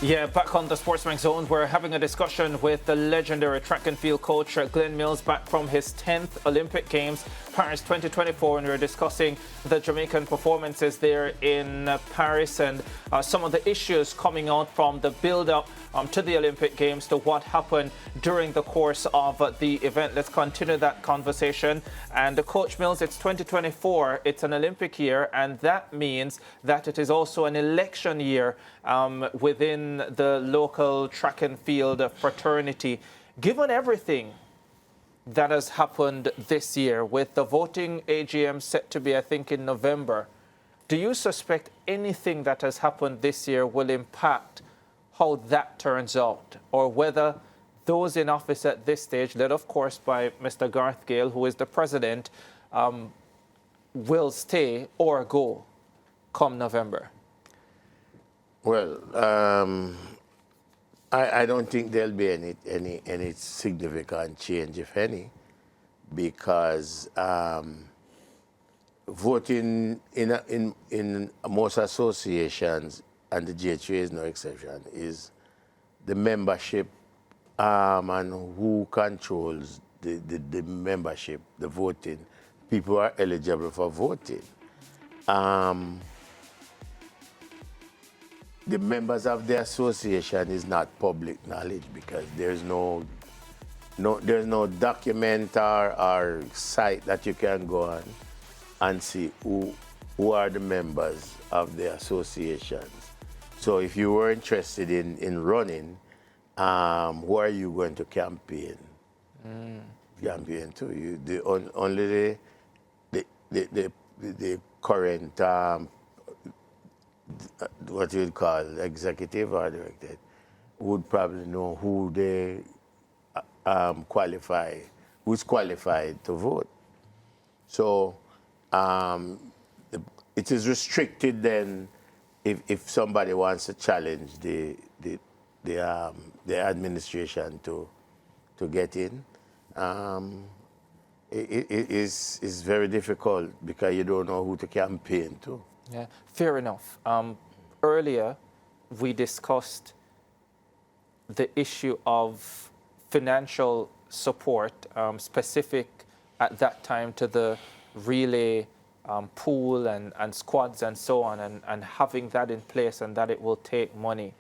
Yeah, back on the SportsMax Zone, we're having a discussion with the legendary track and field coach Glenn Mills, back from his 10th Olympic Games, Paris 2024, and we're discussing the Jamaican performances there in Paris and some of the issues coming out from the build-up to the Olympic Games, to what happened during the course of the event. Let's continue that conversation. And Coach Mills, it's 2024, it's an Olympic year, and that means that it is also an election year within the local track and field fraternity. Given everything that has happened this year, with the voting AGM set to be, I think, in November, do you suspect anything that has happened this year will impact how that turns out, or whether those in office at this stage, led of course by Mr. Garth Gale, who is the president, will stay or go come November? Well, I don't think there'll be any significant change, if any, because voting in most associations, and the JAAA is no exception, is the membership and who controls the membership, the voting. People are eligible for voting. The members of the association is not public knowledge, because there's no document or site that you can go on and see who are the members of the associations. So if you were interested in running, who are you going to campaign? Campaign to? Only the current what you would call executive or director would probably know who they qualify, who's qualified to vote. So it is restricted then if somebody wants to challenge the administration to get in. It is very difficult, because you don't know who to campaign to. Yeah, fair enough. Earlier, we discussed the issue of financial support, specific at that time to the relay pool and squads and so on, and having that in place, and that it will take money.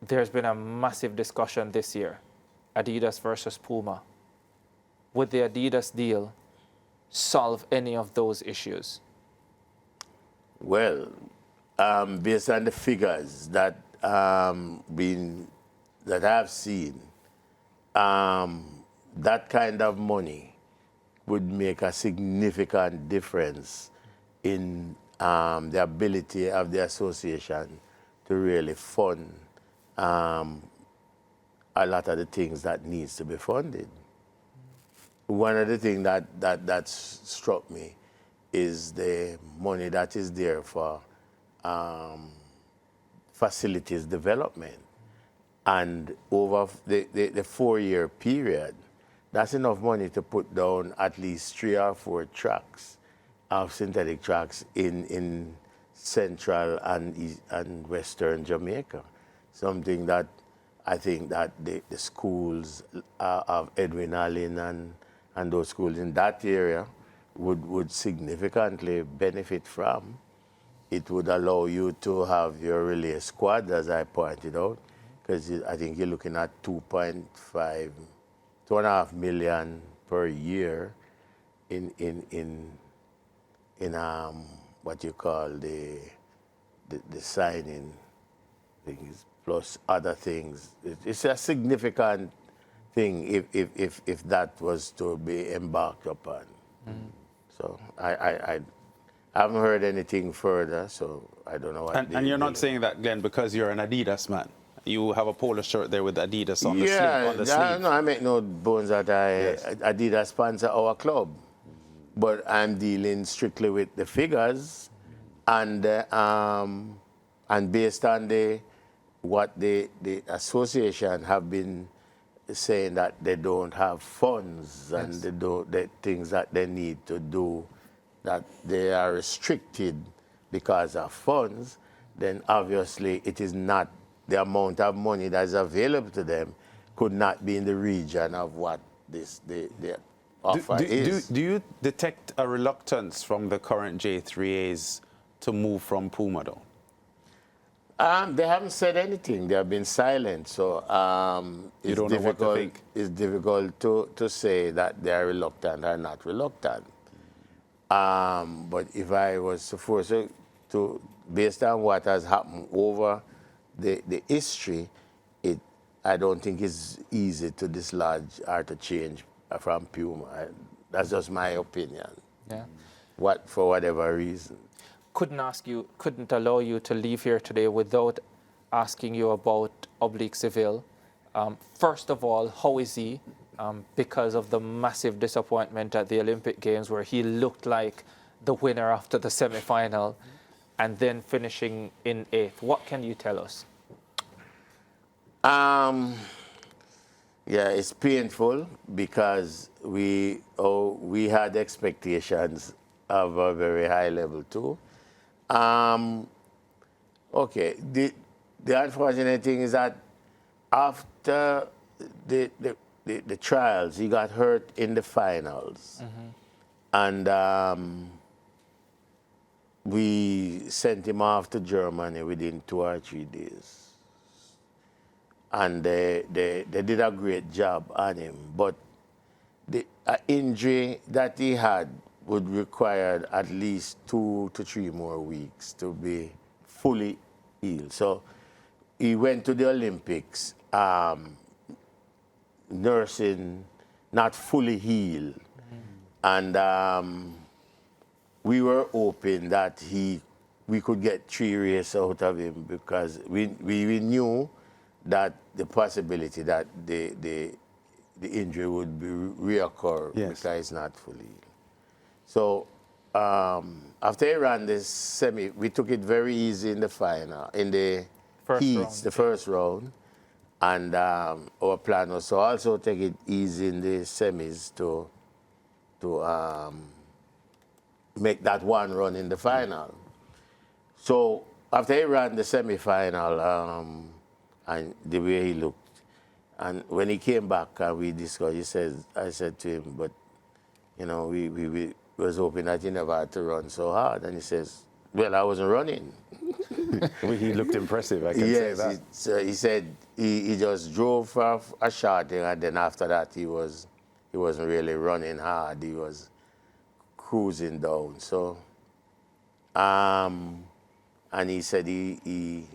There's been a massive discussion this year, Adidas versus Puma. Would the Adidas deal solve any of those issues? Well, based on the figures that that I've seen, that kind of money would make a significant difference in the ability of the association to really fund a lot of the things that needs to be funded. One of the things that struck me is the money that is there for facilities development. And over the 4-year period, that's enough money to put down at least 3 or 4 tracks of synthetic tracks in central and western Jamaica. Something that I think that the schools of Edwin Allen and those schools in that area would significantly benefit from. It would allow you to have your relay squad, as I pointed out, because I think you're looking at 2.5 million per year in what you call the signing things, plus other things. It's a significant thing if that was to be embarked upon. So I haven't heard anything further, so I don't know what. And you're not saying that, Glenn, because you're an Adidas man. You have a polo shirt there with Adidas on the sleeve. Yeah, no, I make no bones that Adidas sponsor our club, but I'm dealing strictly with the figures, And based on what the association have been saying that they don't have funds and Yes. they don't, the things that they need to do, that they are restricted because of funds, then obviously it is not the amount of money that is available to them could not be in the region of what the offer is. Do you detect a reluctance from the current J3As to move from Puma, though? They haven't said anything. They have been silent. So You don't know what to think. It's difficult to say that they are reluctant or not reluctant. But if I was to force it to, based on what has happened over the history, I don't think it's easy to dislodge or to change from Puma. That's just my opinion. Yeah. For whatever reason. Couldn't allow you to leave here today without asking you about Oblique Seville. First of all, how is he? Because of the massive disappointment at the Olympic Games where he looked like the winner after the semi-final and then finishing in 8th. What can you tell us? Yeah, it's painful because we had expectations of a very high level too. Okay, the unfortunate thing is that after the trials, he got hurt in the finals, and we sent him off to Germany within 2 or 3 days. And they did a great job on him. But the injury that he had would require at least 2 to 3 more weeks to be fully healed. So he went to the Olympics nursing, not fully healed. And we were hoping that we could get 3 races out of him because we knew that the possibility that the injury would be reoccur because it's not fully healed. So after he ran this semi, we took it very easy in the final, in the first round. And our plan was to also take it easy in the semis to make that one run in the final. So after he ran the semi-final, and the way he looked, and when he came back and we discussed, I said to him, but you know, we was hoping that he never had to run so hard. And he says, well, I wasn't running. He looked impressive, I can say that. Yes, he said he just drove for a short thing, and then after that he wasn't really running hard. He was cruising down. So, and he said he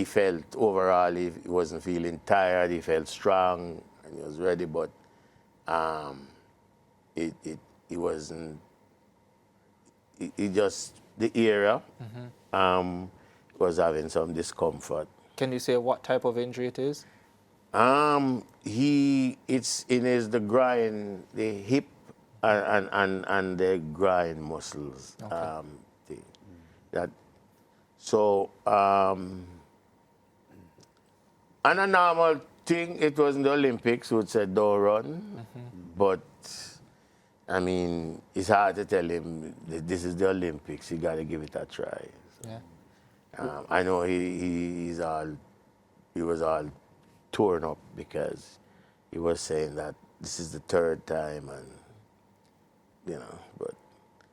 felt overall he wasn't feeling tired. He felt strong and he was ready, but it wasn't. It just the era was having some discomfort. Can you say what type of injury it is? It's in the groin, the hip and the groin muscles. Okay. Thing. That so and a normal thing. It was in the Olympics. Would say don't run, but I mean it's hard to tell him that this is the Olympics. You got to give it a try. So, Yeah. I know he was all torn up because he was saying that this is the 3rd time, and you know, but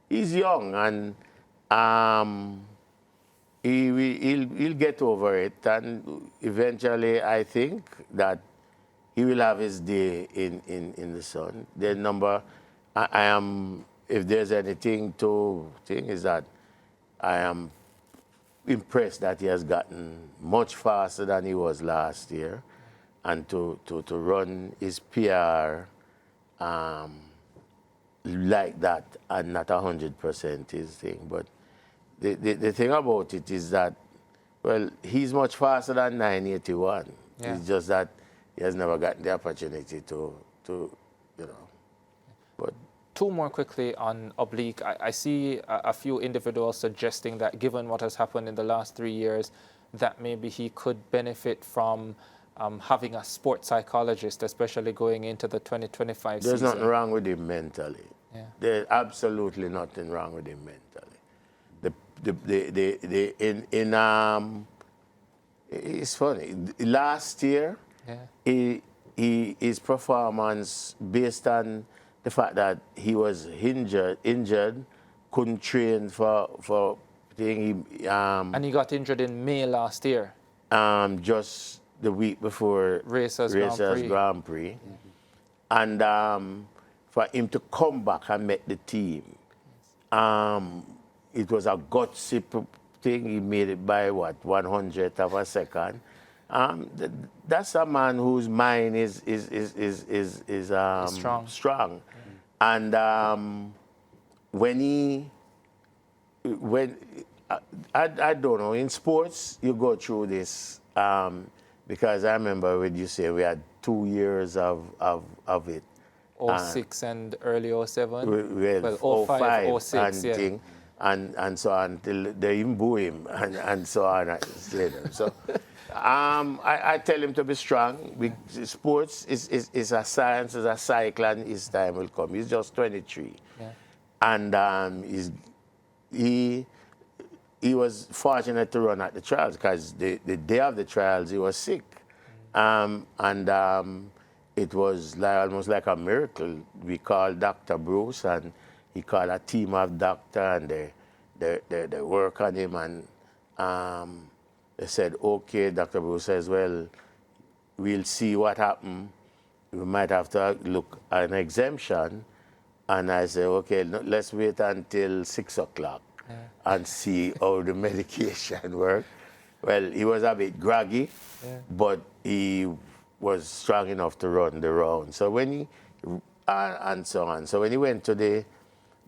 he's young and he'll get over it, and eventually I think that he will have his day in the sun. The number I am, if there's anything to think, is that I am impressed that he has gotten much faster than he was last year, and to run his PR like that and not 100% his thing. But the thing about it is that, well, he's much faster than 981. Yeah. It's just that he has never gotten the opportunity to you know. But Two more quickly on Oblique. I see a few individuals suggesting that given what has happened in the last 3 years, that maybe he could benefit from having a sports psychologist, especially going into the 2025 There's season. nothing wrong with him mentally. Yeah. There's absolutely nothing wrong with him mentally. It's funny. Last year, Yeah. his performance, based on the fact that he was injured, couldn't train for thing. And he got injured in May last year. Just the week before Racers Grand Prix. And for him to come back and make the team, it was a gutsy thing. He made it by what, 100th of a second. That's a man whose mind is strong. And I don't know, in sports you go through this because I remember when you say we had 2 years of it. 06 and early 07. Well, 05 06, and yeah. thing, and so on till they even boo him and so on. So I tell him to be strong. Sports is a science, is a cycle, and his time will come. He's just 23, Yeah. and he was fortunate to run at the trials because the day of the trials he was sick, it was almost like a miracle. We called Dr. Bruce, and he called a team of doctors, and they work on him, and they said, okay, Dr. Bruce says, well, we'll see what happens. We might have to look at an exemption. And I said, okay, let's wait until 6 o'clock and see how the medication works. Well, he was a bit groggy, but he was strong enough to run the round. So when he, and so on. So when he went to the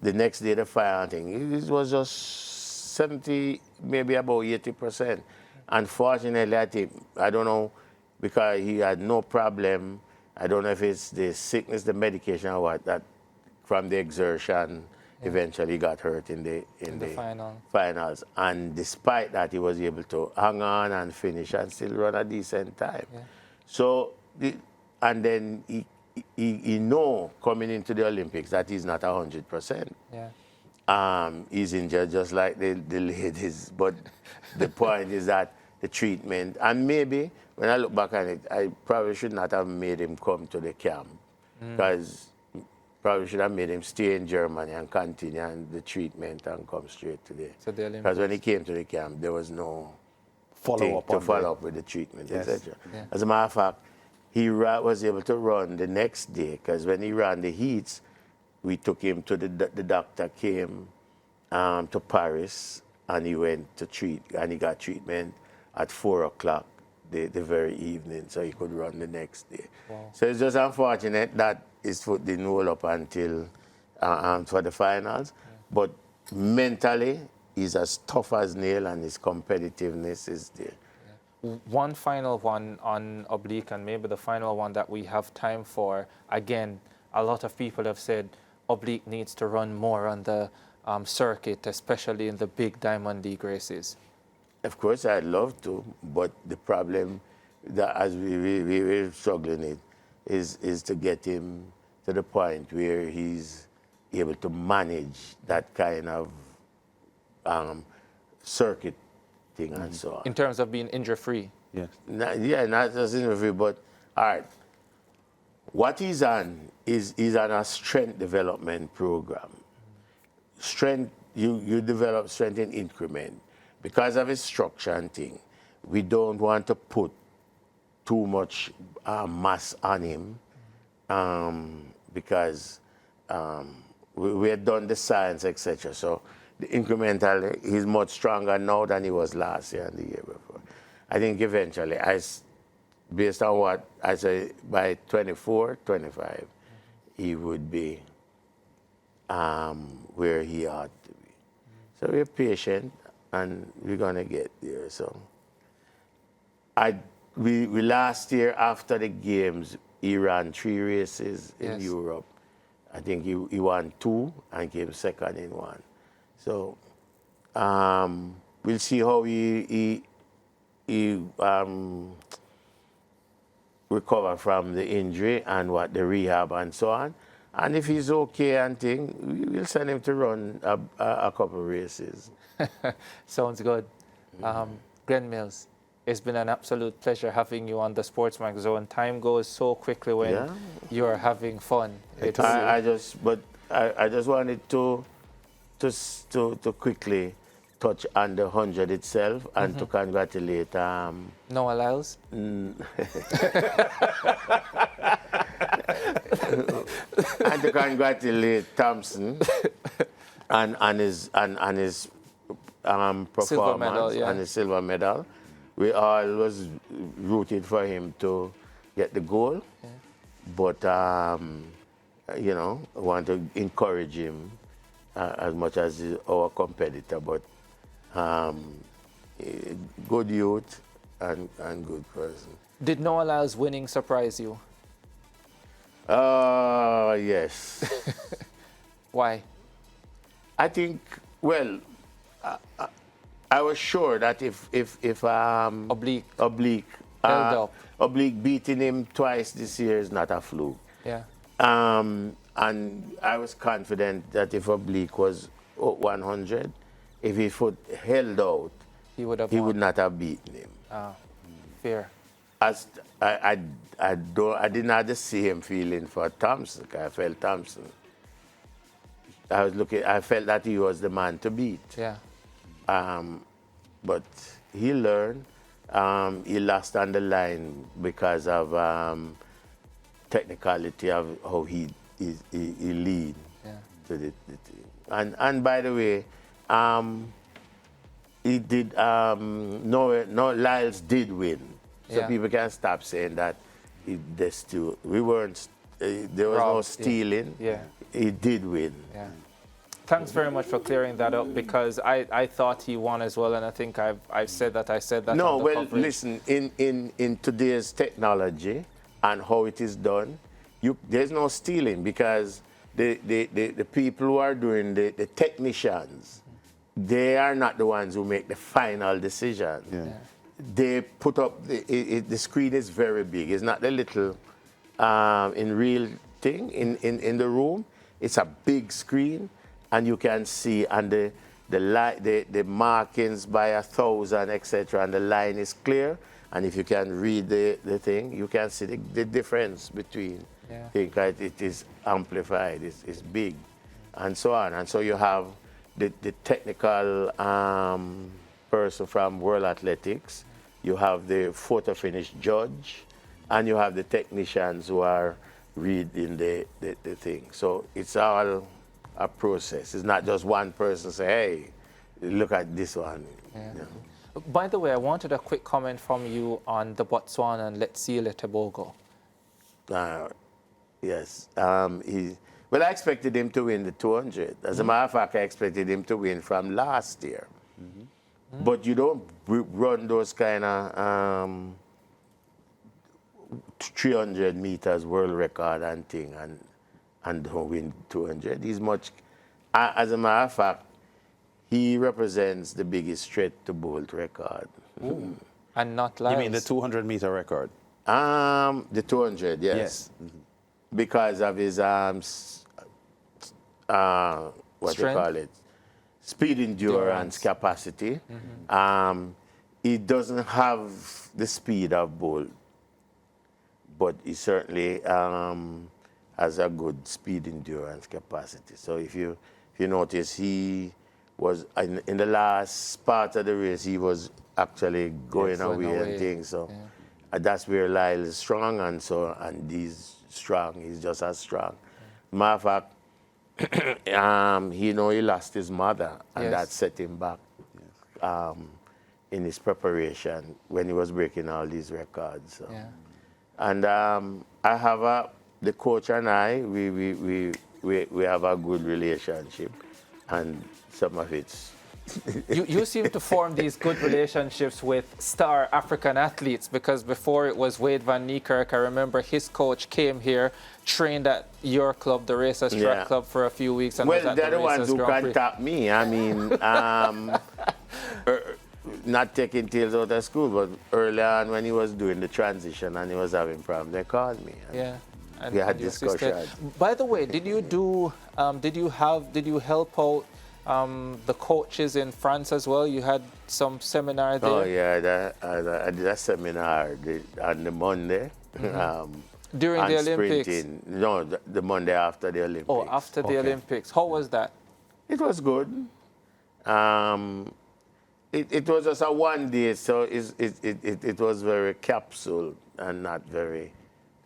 next day, the final thing, it was just 70, maybe about 80%. Unfortunately, I don't know, because he had no problem. I don't know if it's the sickness, the medication, or what, that from the exertion eventually got hurt in the finals. And despite that, he was able to hang on and finish and still run a decent time. Yeah. So, and then he know coming into the Olympics that he's not 100%. Yeah. He's injured just like the ladies. But the point is that the treatment, and maybe when I look back on it, I probably should not have made him come to the camp, because probably should have made him stay in Germany and continue and the treatment and come straight to the. Because when he came to the camp, there was no follow up with the treatment, etc. Yeah. As a matter of fact, he was able to run the next day, because when he ran the heats, we took him to the doctor came to Paris, and he went to treat, and he got treatment at 4 o'clock the very evening, so he could run the next day. Wow. So it's just unfortunate that his foot didn't roll up until for the finals, but mentally he's as tough as nail, and his competitiveness is there. Yeah. One final one on Oblique, and maybe the final one that we have time for. Again, a lot of people have said Oblique needs to run more on the circuit, especially in the big Diamond League races. Of course, I'd love to, but the problem that as we're struggling it is to get him to the point where he's able to manage that kind of circuit thing and so on. In terms of being injury-free? Yes. Not just injury-free, but all right. What he's on is on a strength development program. Strength, you develop strength in increment. Because of his structure and thing, we don't want to put too much mass on him, because we had done the science, etc. So the incremental, he's much stronger now than he was last year and the year before. I think eventually, based on what I say, by 24, 25, he would be where he ought to be. So we're patient, and we're gonna get there. So we last year after the games, he ran 3 races in Europe, I think he won 2 and came second in 1. So we'll see how he recover from the injury and what the rehab and so on. And if he's okay and thing, we'll send him to run a couple races. Sounds good. Glenn Mills, it's been an absolute pleasure having you on the SportsMax Zone. Time goes so quickly when you're having fun. I just wanted to quickly touch on the 100 itself and to congratulate Noah Lyles. And to congratulate Thompson and his performance Silver medal, yeah. and his silver medal. We all was rooting for him to get the goal, but you know, I want to encourage him as much as our competitor. But good youth and good person. Did Noah Lyles winning surprise you? Yes. Why? I think, well, I was sure that if Oblique held up. Oblique beating him twice this year is not a fluke. Yeah. And I was confident that if Oblique was 100, if his foot held out, He would have he won. would not have beaten him. Fair. As I didn't have the same feeling for Thompson. I felt Thompson. I felt that he was the man to beat. Yeah. But he learned. He lost on the line because of technicality of how he lead to the team. And by the way, he did. No, Lyles did win. So people can't stop saying that. We weren't. There was no stealing. Yeah. He did win. Yeah. Thanks very much for clearing that up, because I thought he won as well, and I think I've said that. I said that. No, on the well, coverage. listen. In today's technology and how it is done, there's no stealing, because the people who are doing the technicians, they are not the ones who make the final decision. Yeah. They put up the screen is very big. It's not the little in real thing in the room. It's a big screen, and you can see and the markings by 1,000, etc. And the line is clear. And if you can read the thing, you can see the difference between things. It is amplified. It's big, and so on. And so you have the technical person from World Athletics. You have the photo finish judge, and you have the technicians who are reading the thing. So it's all a process. It's not just one person say, hey, look at this one. Yeah. You know. By the way, I wanted a quick comment from you on the Botswana and Let's See Tobago. Yes. Well, I expected him to win the 200. As a matter of fact, I expected him to win from last year. But you don't run those kind of 300 meters world record and thing and don't win 200. He's much. As a matter of fact, he represents the biggest threat to Bolt record. And not Lyles. You mean the 200-meter record? The 200, yes. Because of his what Strength? you call it, speed endurance capacity. He doesn't have the speed of Bolt, but he certainly has a good speed endurance capacity. So if you notice, he was in the last part of the race, he was actually going away and things. So that's where Lyle is strong, and he's strong. He's just as strong. Matter of fact, he lost his mother, and that set him back in his preparation when he was breaking all these records. So. And I have the coach and I, we have a good relationship, and some of it's You seem to form these good relationships with star African athletes, because before it was Wade Van Niekerk, I remember his coach came here, trained at your club, the Racers Track Club, for a few weeks. And well, was at they're the ones Racers who Grand Prix. contact me. I mean, not taking Tails out of school, but early on when he was doing the transition and he was having problems, they called me. Yeah. And we had you assisted. discussions. By the way, did you help out the coaches in France as well? You had some seminar there? Oh, yeah, I did a seminar on the Monday. During the Olympics? Sprinting. No, the Monday after the Olympics. Oh, after the Olympics. How was that? It was good. It was just a one day, so it was very capsule and not very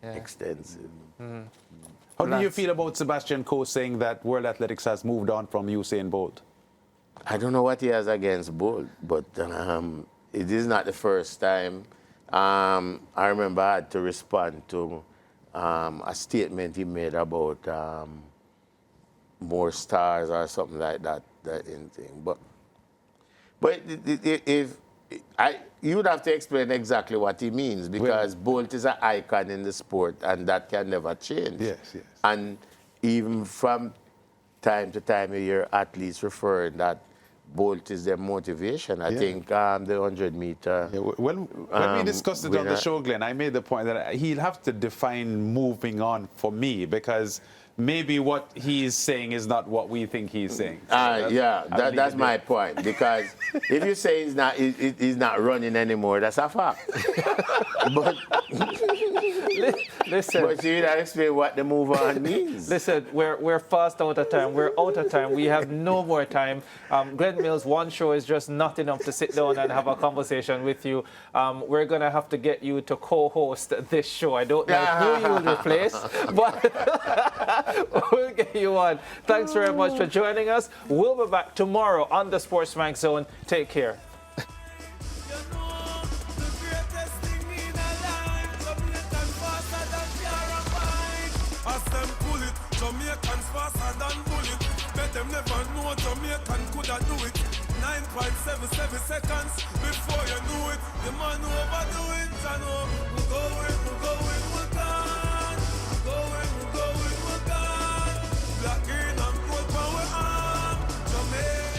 extensive. How do you feel about Sebastian Coe saying that World Athletics has moved on from Usain Bolt? I don't know what he has against Bolt, but it is not the first time. I remember I had to respond to a statement he made about more stars or something like that thing. But you would have to explain exactly what he means, because Bolt is an icon in the sport, and that can never change. Yes, yes. And even from time to time, you hear athletes referring that Bolt is their motivation. I think the 100-meter. Yeah, when we discussed it on the show, Glenn, I made the point that he'll have to define moving on for me, because maybe what he's saying is not what we think he's saying. So that's my point. Because if you say he's not running anymore, that's a fact. But listen, but you gotta explain what the move on means. Listen, we're fast out of time. We're out of time. We have no more time. Glenn Mills, one show is just not enough to sit down and have a conversation with you. We're gonna have to get you to co-host this show. I don't know who you will replace, but we'll get you on. Thanks very much for joining us. We'll be back tomorrow on the SportsMax Zone. Take care. Jamaicans faster than bullet. Bet them never know Jamaican coulda do it. 9.77 seconds before you knew it. The man who overdo it, I know. We go it, we go it.